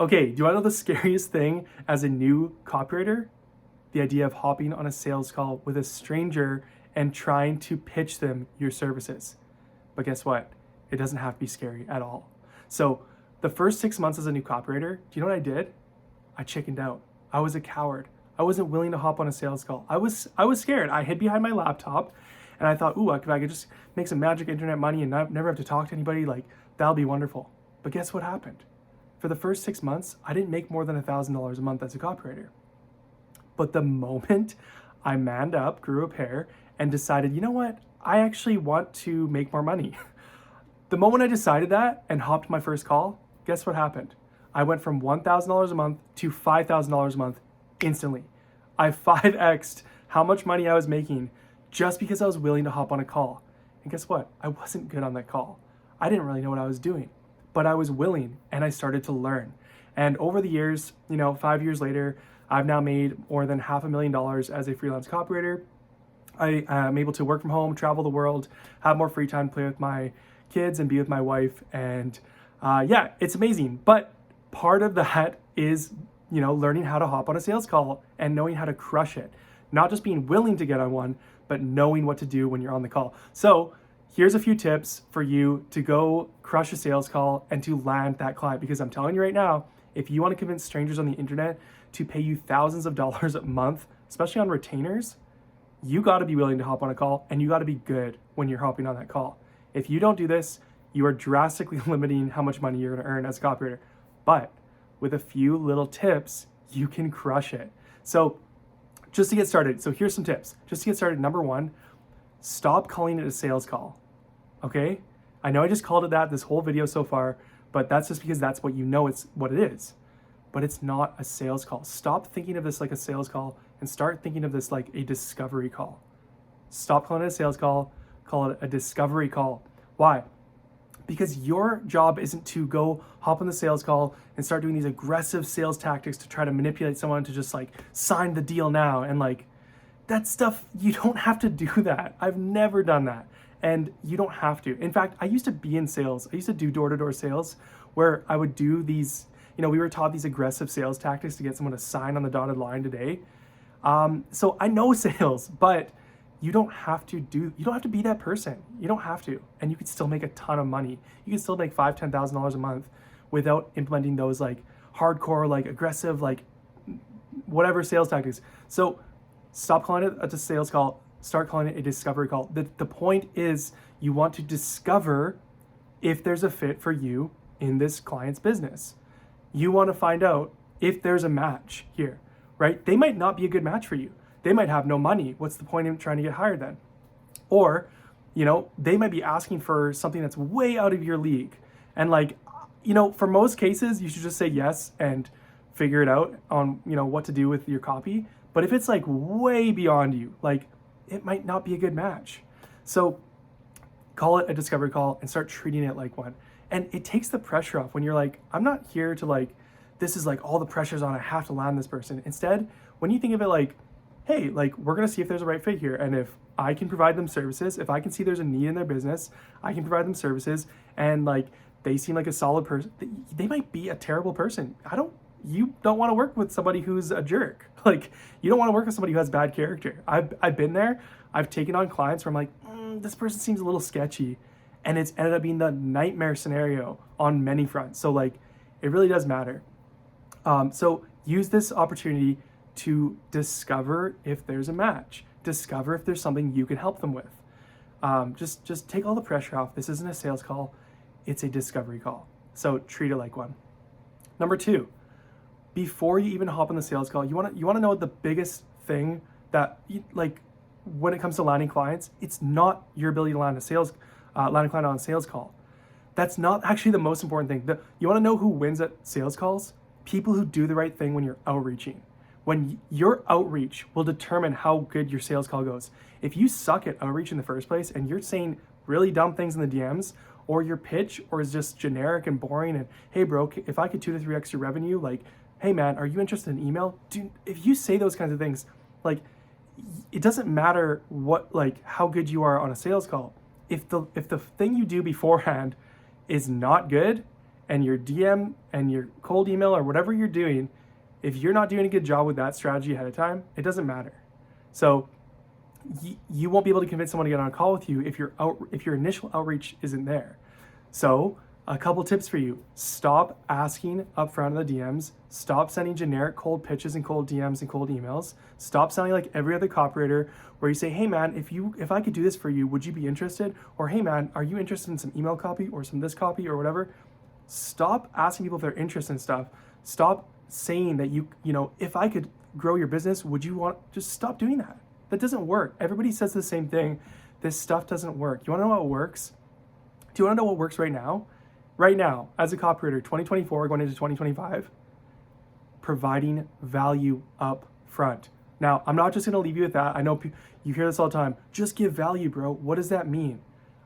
Okay, do you want to know the scariest thing as a new copywriter? The idea of hopping on a sales call with a stranger and trying to pitch them your services. But guess what? It doesn't have to be scary at all. So the first 6 months as a new copywriter, do you know what I did? I chickened out. I was a coward. I wasn't willing to hop on a sales call. I was scared. I hid behind my laptop and I thought, ooh, if I could just make some magic internet money and never have to talk to anybody, like that'll be wonderful. But guess what happened? For the first 6 months, I didn't make more than $1,000 a month as a copywriter. But the moment I manned up, grew a pair, and decided, you know what? I actually want to make more money. The moment I decided that and hopped my first call, guess what happened? I went from $1,000 a month to $5,000 a month instantly. I 5x'd how much money I was making just because I was willing to hop on a call. And guess what? I wasn't good on that call. I didn't really know what I was doing, but I was willing and I started to learn. And over the years, 5 years later, I've now made more than $500,000 as a freelance copywriter. I am able to work from home, travel the world, have more free time to play with my kids and be with my wife. And yeah, it's amazing. But part of that is, learning how to hop on a sales call and knowing how to crush it. Not just being willing to get on one, but knowing what to do when you're on the call. So here's a few tips for you to go crush a sales call and to land that client. Because I'm telling you right now, if you want to convince strangers on the internet to pay you thousands of dollars a month, especially on retainers, you got to be willing to hop on a call and you got to be good when you're hopping on that call. If you don't do this, you are drastically limiting how much money you're going to earn as a copywriter. But with a few little tips, you can crush it. So just to get started, so here's some tips. Just to get started, number one, stop calling it a sales call, okay? I know I just called it that this whole video so far, but that's just because that's what it's what it is. But it's not a sales call. Stop thinking of this like a sales call and start thinking of this like a discovery call. Stop calling it a sales call, call it a discovery call. Why? Because your job isn't to go hop on the sales call and start doing these aggressive sales tactics to try to manipulate someone to just like sign the deal now. And like that stuff, you don't have to do that. I've never done that. And you don't have to. In fact, I used to be in sales. I used to do door-to-door sales where I would do these, we were taught these aggressive sales tactics to get someone to sign on the dotted line today. So I know sales, but you don't have to be that person. You don't have to. And you can still make a ton of money. You can still make $5,000, $10,000 a month without implementing those like hardcore, like aggressive, like whatever sales tactics. So stop calling it a sales call. Start calling it a discovery call. The point is you want to discover if there's a fit for you in this client's business. You want to find out if there's a match here, right? They might not be a good match for you. They might have no money. What's the point in trying to get hired then? Or, they might be asking for something that's way out of your league. And like, for most cases, you should just say yes and figure it out on, what to do with your copy. But if it's like way beyond you, like it might not be a good match. So call it a discovery call and start treating it like one. And it takes the pressure off when you're like, I'm not here to like, this is like all the pressure's on, I have to land this person. Instead, when you think of it like, hey, like we're gonna see if there's a right fit here. And if I can provide them services, if I can see there's a need in their business, I can provide them services and like they seem like a solid person, they might be a terrible person. You don't wanna work with somebody who's a jerk. Like you don't wanna work with somebody who has bad character. I've been there, I've taken on clients where I'm like, this person seems a little sketchy. And it's ended up being the nightmare scenario on many fronts. So like, it really does matter. So use this opportunity to discover if there's a match, discover if there's something you can help them with. Just take all the pressure off. This isn't a sales call, it's a discovery call. So treat it like one. Number two, before you even hop on the sales call, you wanna know the biggest thing that like when it comes to landing clients, it's not your ability to land a client on a sales call. That's not actually the most important thing. You wanna know who wins at sales calls? People who do the right thing when you're outreaching. When your outreach will determine how good your sales call goes. If you suck at outreach in the first place and you're saying really dumb things in the DMs, or your pitch or is just generic and boring and, hey bro, if I could 2 to 3x your revenue, like, hey man, are you interested in email? Dude, if you say those kinds of things, like, it doesn't matter how good you are on a sales call. If the thing you do beforehand is not good and your DM and your cold email or whatever you're doing, if you're not doing a good job with that strategy ahead of time, it doesn't matter. So you won't be able to convince someone to get on a call with you if your initial outreach isn't there. So a couple tips for you: stop asking upfront in the DMs. Stop sending generic cold pitches and cold DMs and cold emails. Stop sounding like every other copywriter where you say, hey man, if I could do this for you, would you be interested? Or hey man, are you interested in some email copy or some this copy or whatever? Stop asking people if they're interested in stuff. Stop saying that you know, if I could grow your business, would you want, just stop doing that. That doesn't work. Everybody says the same thing. This stuff doesn't work. You wanna know what works? Do you wanna know what works right now? Right now, as a copywriter, 2024 going into 2025, providing value up front. Now, I'm not just gonna leave you with that. I know you hear this all the time. Just give value, bro. What does that mean?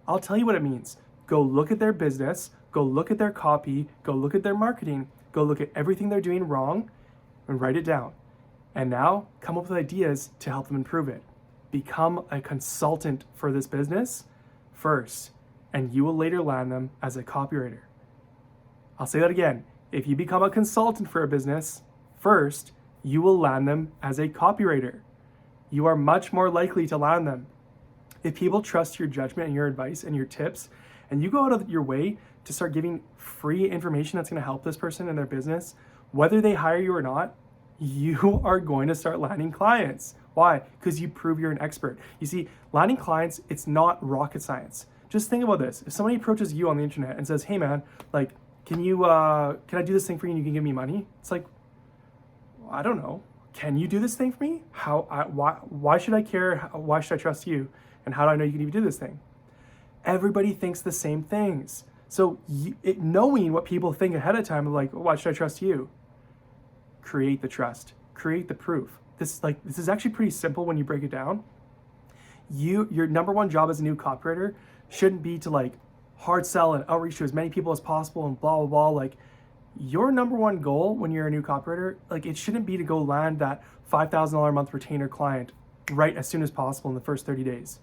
I'll tell you what it means. Go look at their business, go look at their copy, go look at their marketing, go look at everything they're doing wrong and write it down. And now come up with ideas to help them improve it. Become a consultant for this business first, and you will later land them as a copywriter. I'll say that again. If you become a consultant for a business first, you will land them as a copywriter. You are much more likely to land them. If people trust your judgment and your advice and your tips, and you go out of your way to start giving free information that's going to help this person in their business, whether they hire you or not, you are going to start landing clients. Why? Because you prove you're an expert. You see, landing clients, it's not rocket science. Just think about this. If somebody approaches you on the internet and says, hey man, like, can I do this thing for you and you can give me money? It's like, I don't know. Can you do this thing for me? Why should I care? Why should I trust you? And how do I know you can even do this thing? Everybody thinks the same things. So knowing what people think ahead of time of like, why should I trust you? Create the trust, create the proof. This is actually pretty simple when you break it down. Your number one job as a new copywriter shouldn't be to like hard sell and outreach to as many people as possible and blah, blah, blah. Like your number one goal when you're a new copywriter, like it shouldn't be to go land that $5,000 a month retainer client right as soon as possible in the first 30 days.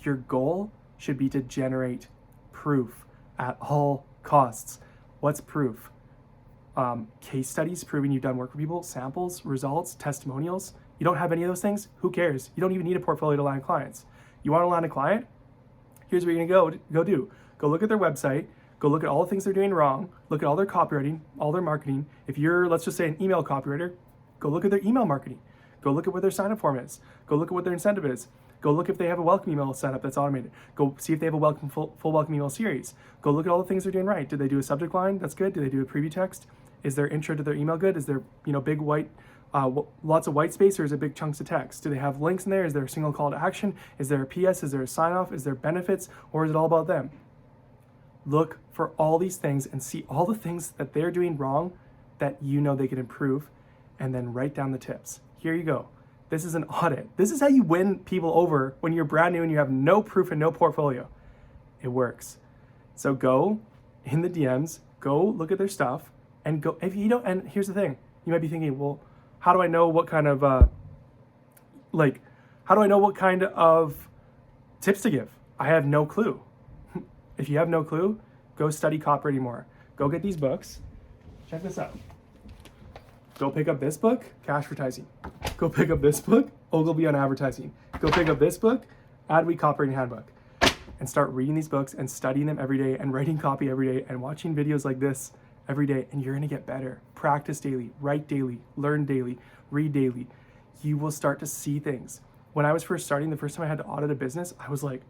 Your goal should be to generate proof at all costs. What's proof? Case studies proving you've done work for people, samples, results, testimonials. You don't have any of those things? Who cares? You don't even need a portfolio to land clients. You want to land a client? Here's what you're gonna go do. Go look at their website, go look at all the things they're doing wrong, look at all their copywriting, all their marketing. If you're, let's just say, an email copywriter, go look at their email marketing. Go look at what their sign-up form is. Go look at what their incentive is. Go look if they have a welcome email set up that's automated. Go see if they have a full welcome email series. Go look at all the things they're doing right. Did they do a subject line? That's good. Did they do a preview text? Is their intro to their email good? Is there, big white, lots of white space, or is it big chunks of text? Do they have links in there? Is there a single call to action? Is there a PS? Is there a sign off? Is there benefits? Or is it all about them? Look for all these things and see all the things that they're doing wrong that they can improve, and then write down the tips. Here you go. This is an audit. This is how you win people over when you're brand new and you have no proof and no portfolio. It works. So go in the DMs, go look at their stuff, and go, if you don't, and here's the thing, you might be thinking, well, how do I know what kind of, tips to give? I have no clue. If you have no clue, go study copywriting more. Go get these books. Check this out. Go pick up this book, Cash Advertising. Go pick up this book, Ogilvy on Advertising. Go pick up this book, Adweek Copywriting Handbook. And start reading these books and studying them every day and writing copy every day and watching videos like this every day, and you're gonna get better. Practice daily, write daily, learn daily, read daily. You will start to see things. When I was first starting, the first time I had to audit a business, I was like,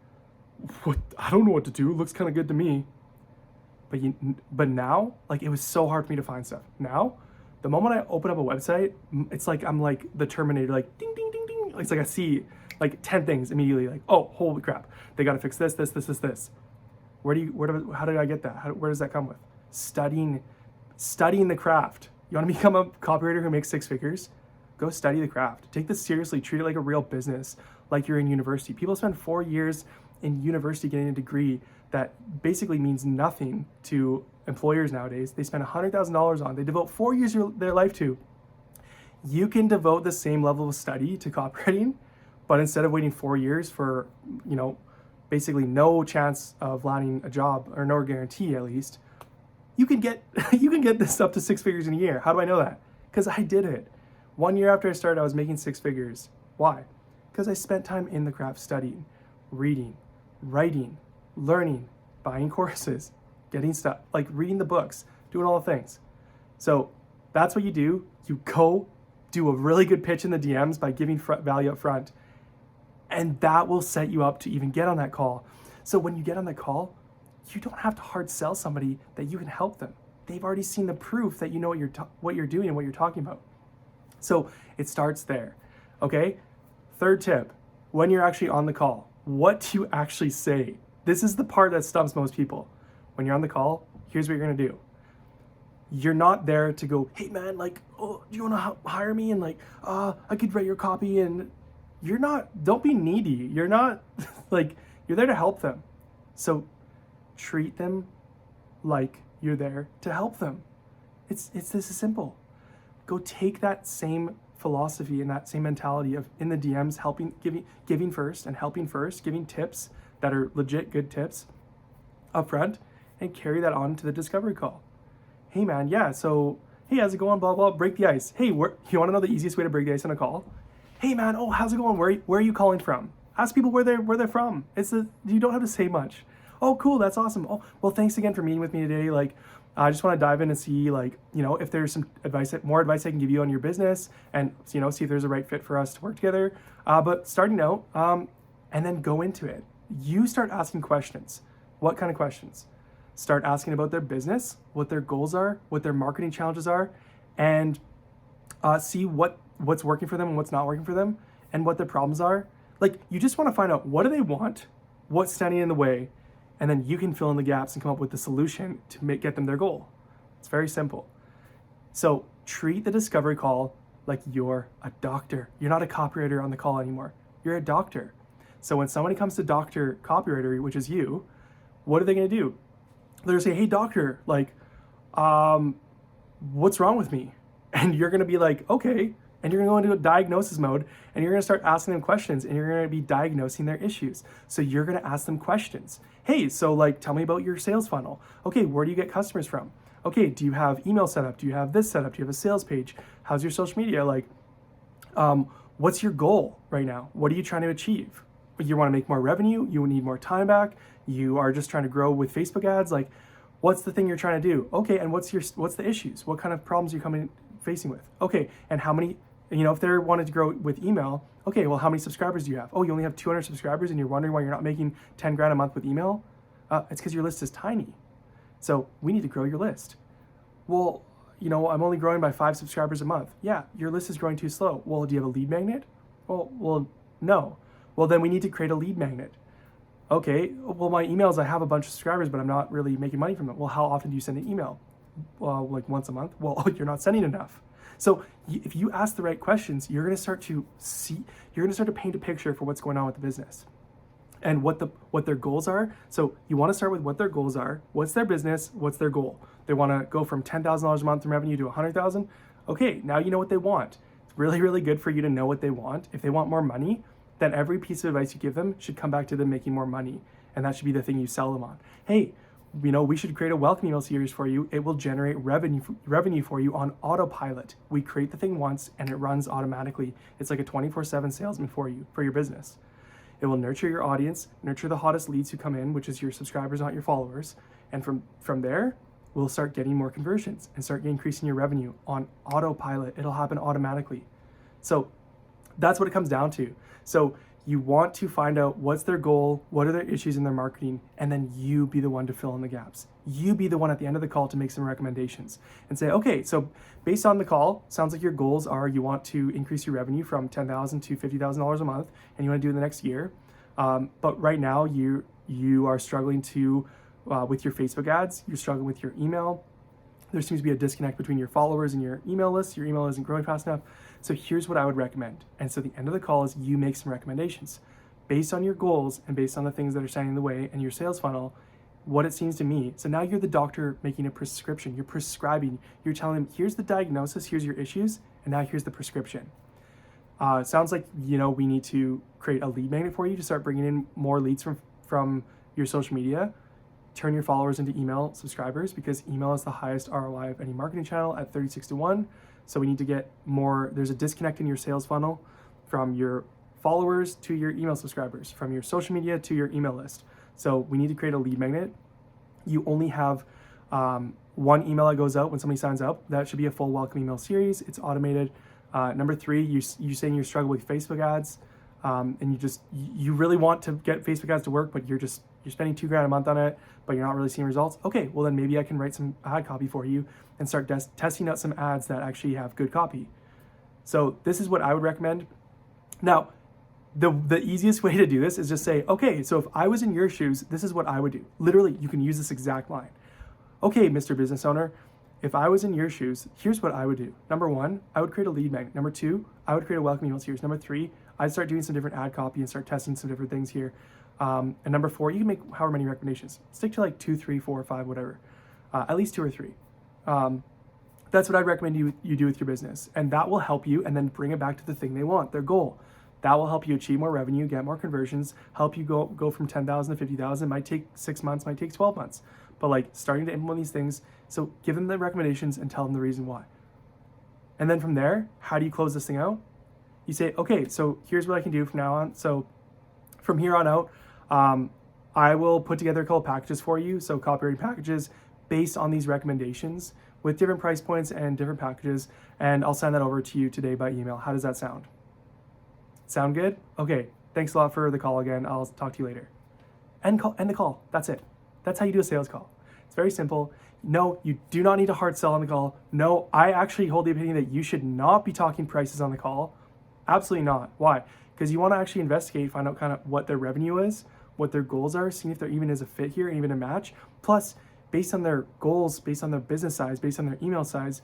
what? I don't know what to do. It looks kind of good to me. But now, like, it was so hard for me to find stuff. Now, the moment I open up a website, it's like I'm like the Terminator, like ding, ding, ding, ding. It's like I see like 10 things immediately, like, oh, holy crap. They got to fix this. How did I get that? Where does that come with? Studying the craft. You want to become a copywriter who makes 6 figures? Go study the craft. Take this seriously. Treat it like a real business, like you're in university. People spend 4 years in university getting a degree that basically means nothing to employers nowadays. They spend $100,000 on. They devote 4 years of their life to. You can devote the same level of study to copywriting, but instead of waiting 4 years for, basically no chance of landing a job, or no guarantee at least, you can get you can get this up to 6 figures in a year. How do I know that? Because I did it. 1 year after I started, I was making 6 figures. Why? Because I spent time in the craft studying, reading, writing, learning, buying courses, getting stuff, like reading the books, doing all the things. So that's what you do. You go do a really good pitch in the DMs by giving value up front, and that will set you up to even get on that call. So when you get on the call, you don't have to hard sell somebody that you can help them. They've already seen the proof that you know what you're doing and what you're talking about. So it starts there, okay? Third tip, when you're actually on the call, what do you actually say? This is the part that stumps most people. When you're on the call, here's what you're gonna do. You're not there to go, hey man, like, oh, do you wanna hire me? And like, I could write your copy. And don't be needy. You're not, like, you're there to help them. So treat them like you're there to help them. It's this is simple. Go take that same philosophy and that same mentality of in the DMs giving first and helping first, giving tips that are legit good tips up front, and carry that on to the discovery call. Hey man, yeah, so hey, how's it going? Blah blah, break the ice. Hey, you want to know the easiest way to break the ice on a call? Hey man, oh, how's it going? Where are you calling from? Ask people where they're from. You don't have to say much. Oh, cool, that's awesome. Oh, well, thanks again for meeting with me today. Like, I just want to dive in and see, like, if there's some more advice I can give you on your business, and see if there's a right fit for us to work together. But starting out, and then go into it. You start asking questions. What kind of questions? Start asking about their business, what their goals are, what their marketing challenges are, and see what's working for them and what's not working for them, and what their problems are. Like, you just want to find out, what do they want, what's standing in the way, and then you can fill in the gaps and come up with the solution to get them their goal. It's very simple. So treat the discovery call like you're a doctor. You're not a copywriter on the call anymore. You're a doctor. So when somebody comes to Dr. Copywriter, which is you, what are they going to do? They're going to say, hey, doctor, like, what's wrong with me? And you're going to be like, okay. And you're going to go into a diagnosis mode, and you're going to start asking them questions, and you're going to be diagnosing their issues. So you're going to ask them questions. Hey, so like, tell me about your sales funnel. Okay, where do you get customers from? Okay, do you have email set up? Do you have this set up? Do you have a sales page? How's your social media? Like, what's your goal right now? What are you trying to achieve? You want to make more revenue? You need more time back? You are just trying to grow with Facebook ads? Like, what's the thing you're trying to do? Okay, and what's the issues? What kind of problems are you facing with? Okay, and how many, if they're wanting to grow with email, okay, well, how many subscribers do you have? Oh, you only have 200 subscribers and you're wondering why you're not making 10 grand a month with email? It's because your list is tiny. So we need to grow your list. Well, I'm only growing by 5 subscribers a month. Yeah, your list is growing too slow. Well, do you have a lead magnet? Well, no. Well, then we need to create a lead magnet. Okay, well, my emails, I have a bunch of subscribers, but I'm not really making money from them. Well, how often do you send an email? Well, like once a month. Well, you're not sending enough. So if you ask the right questions, you're going to start to paint a picture for what's going on with the business and what their goals are. So you want to start with what their goals are. What's their business? What's their goal? They want to go from $10,000 a month in revenue to $100,000. Okay, now you know what they want. It's really, really good for you to know what they want. If they want more money, then every piece of advice you give them should come back to them making more money. And that should be the thing you sell them on. Hey, we should create a welcome email series for you. It will generate revenue for you on autopilot. We create the thing once and it runs automatically. It's like a 24/7 salesman for you, for your business. It will nurture your audience, nurture the hottest leads who come in, which is your subscribers, not your followers. And from there, we'll start getting more conversions and start increasing your revenue on autopilot. It'll happen automatically. So that's what it comes down to. So you want to find out what's their goal, what are their issues in their marketing, and then you be the one to fill in the gaps. You be the one at the end of the call to make some recommendations and say, okay, so based on the call, sounds like your goals are you want to increase your revenue from $10,000 to $50,000 a month, and you want to do it in the next year. But right now you are struggling with your Facebook ads, you're struggling with your email. There seems to be a disconnect between your followers and your email list. Your email isn't growing fast enough. So here's what I would recommend. And so the end of the call is you make some recommendations based on your goals and based on the things that are standing in the way and your sales funnel, what it seems to me. So now you're the doctor making a prescription. You're prescribing. You're telling them, here's the diagnosis, here's your issues, and now here's the prescription. It sounds like, we need to create a lead magnet for you to start bringing in more leads from your social media. turn your followers into email subscribers, because email is the highest ROI of any marketing channel at 36-1. So we need to get more. There's a disconnect in your sales funnel from your followers to your email subscribers, from your social media to your email list. So we need to create a lead magnet. You only have one email that goes out when somebody signs up. That should be a full welcome email series. It's automated. Number 3, you saying you struggle with Facebook ads, and you really want to get Facebook ads to work, but you're spending $2,000 a month on it, but you're not really seeing results. Okay, well then maybe I can write some ad copy for you and start testing out some ads that actually have good copy. So this is what I would recommend. Now, the easiest way to do this is just say, okay, so if I was in your shoes, this is what I would do. Literally, you can use this exact line. Okay, Mr. Business Owner, if I was in your shoes, here's what I would do. Number 1, I would create a lead magnet. Number 2, I would create a welcome email series. Number 3, I'd start doing some different ad copy and start testing some different things here. And number 4, you can make however many recommendations. Stick to like 2, 3, 4, 5, whatever. At least 2 or 3. That's what I'd recommend you do with your business. And that will help you, and then bring it back to the thing they want, their goal. That will help you achieve more revenue, get more conversions, help you go from 10,000 to 50,000. Might take 6 months, might take 12 months. But like starting to implement these things, so give them the recommendations and tell them the reason why. And then from there, how do you close this thing out? You say, okay, so here's what I can do from now on. So from here on out, I will put together a couple packages for you. So copywriting packages based on these recommendations with different price points and different packages. And I'll send that over to you today by email. How does that sound? Sound good? Okay, thanks a lot for the call again. I'll talk to you later. End the call. That's it. That's how you do a sales call. It's very simple. No, you do not need to hard sell on the call. No, I actually hold the opinion that you should not be talking prices on the call. Absolutely not. Why? Because you want to actually investigate, find out kind of what their revenue is, what their goals are, seeing if there even is a fit here and even a match. Plus, based on their goals, based on their business size, based on their email size,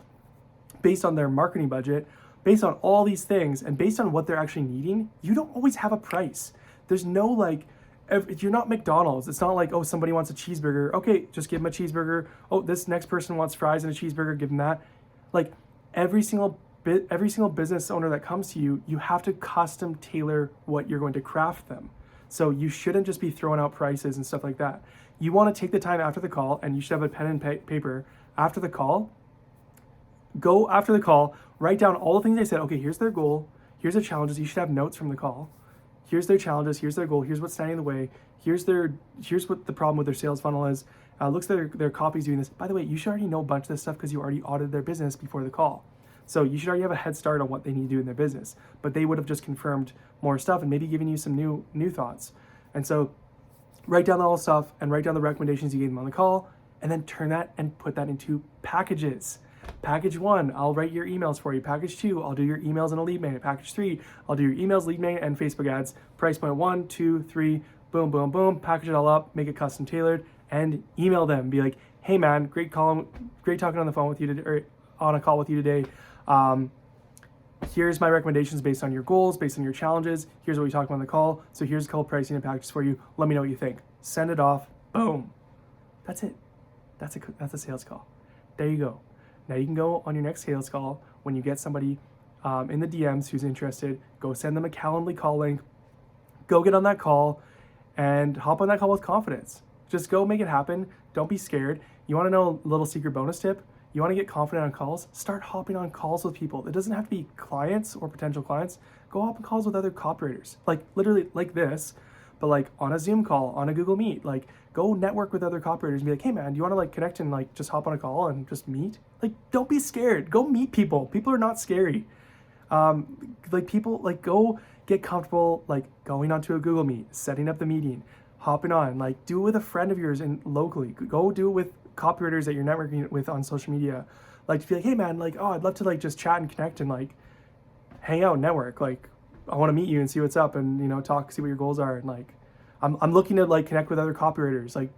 based on their marketing budget, based on all these things, and based on what they're actually needing, you don't always have a price. There's no like, if you're not McDonald's, it's not like, oh, somebody wants a cheeseburger. Okay, just give them a cheeseburger. Oh, this next person wants fries and a cheeseburger, give them that. Like every single business owner that comes to you, you have to custom tailor what you're going to craft them. So you shouldn't just be throwing out prices and stuff like that. You want to take the time after the call, and you should have a pen and paper after the call. Go after the call, write down all the things they said. Okay, here's their goal. Here's their challenges. You should have notes from the call. Here's their challenges. Here's their goal. Here's what's standing in the way. Here's what the problem with their sales funnel is. Looks like their copy's doing this. By the way, you should already know a bunch of this stuff because you already audited their business before the call. So you should already have a head start on what they need to do in their business. But they would have just confirmed more stuff and maybe given you some new thoughts. And so write down all the stuff and write down the recommendations you gave them on the call, and then turn that and put that into packages. Package 1, I'll write your emails for you. Package 2, I'll do your emails and a lead magnet. Package 3, I'll do your emails, lead magnet, and Facebook ads. Price point 1, 2, 3, boom, boom, boom. Package it all up, make it custom tailored, and email them. Be like, hey man, great talking on the phone with you today, or on a call with you today. Here's my recommendations based on your goals, based on your challenges. Here's what we talked about on the call. So here's a couple pricing and packages for you. Let me know what you think. Send it off. Boom. That's it. That's a sales call. There you go. Now you can go on your next sales call when you get somebody in the DMs who's interested. Go send them a Calendly call link. Go get on that call and hop on that call with confidence. Just go make it happen. Don't be scared. You want to know a little secret bonus tip? You want to get confident on calls? Start hopping on calls with people. It doesn't have to be clients or potential clients. Go hop on calls with other copywriters. Like literally like this, but like on a Zoom call, on a Google Meet. Like go network with other copywriters and be like, hey man, do you want to like connect and like just hop on a call and just meet? Like don't be scared. Go meet people. People are not scary. Like people, like go get comfortable like going onto a Google Meet, setting up the meeting, hopping on, like do it with a friend of yours and locally. Go do it with copywriters that you're networking with on social media. Like to be like, hey man, like, oh, I'd love to like just chat and connect and like hang out and network. Like I want to meet you and see what's up and, you know, talk, see what your goals are. And like, I'm looking to like connect with other copywriters. Like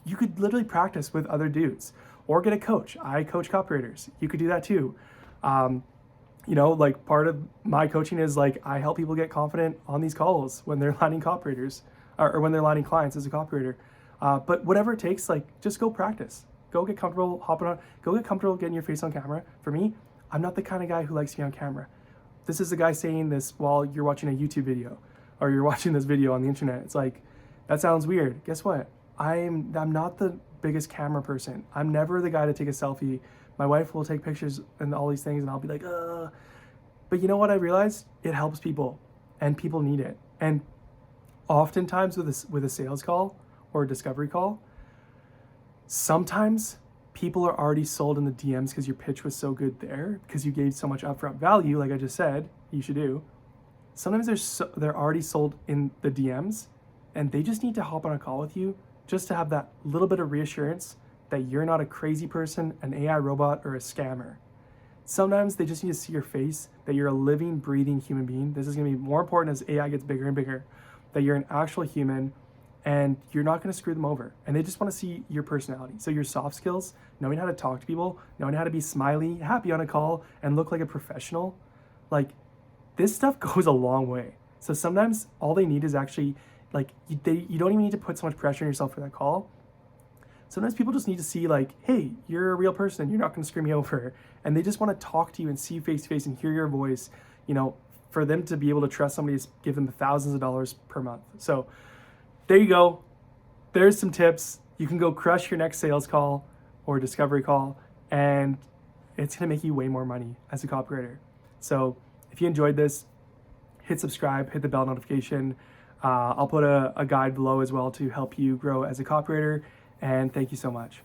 you could literally practice with other dudes or get a coach. I coach copywriters. You could do that too. You know, like part of my coaching is like, I help people get confident on these calls when they're landing copywriters or when they're landing clients as a copywriter. But whatever it takes, like just go practice. Go get comfortable hopping on. Go get comfortable getting your face on camera. For me, I'm not the kind of guy who likes to be on camera. This is the guy saying this while you're watching a YouTube video or you're watching this video on the internet. It's like, that sounds weird. Guess what? I'm not the biggest camera person. I'm never the guy to take a selfie. My wife will take pictures and all these things, and I'll be like, But you know what I realized? It helps people, and people need it. And oftentimes with a sales call or a discovery call, sometimes people are already sold in the DMs because your pitch was so good there, because you gave so much upfront value, like I just said, you should do. Sometimes they're already sold in the DMs, and they just need to hop on a call with you just to have that little bit of reassurance that you're not a crazy person, an AI robot, or a scammer. Sometimes they just need to see your face, that you're a living, breathing human being. This is gonna be more important as AI gets bigger and bigger, that you're an actual human and you're not gonna screw them over. And they just wanna see your personality. So your soft skills, knowing how to talk to people, knowing how to be smiley, happy on a call, and look like a professional, like this stuff goes a long way. So sometimes all they need is actually, like, you don't even need to put so much pressure on yourself for that call. Sometimes people just need to see, like, hey, you're a real person and you're not gonna screw me over. And they just wanna talk to you and see you face to face and hear your voice, for them to be able to trust somebody to give them thousands of dollars per month. So there you go. There's some tips. You can go crush your next sales call or discovery call, and it's gonna make you way more money as a copywriter. So if you enjoyed this, hit subscribe, hit the bell notification. I'll put a guide below as well to help you grow as a copywriter. And thank you so much.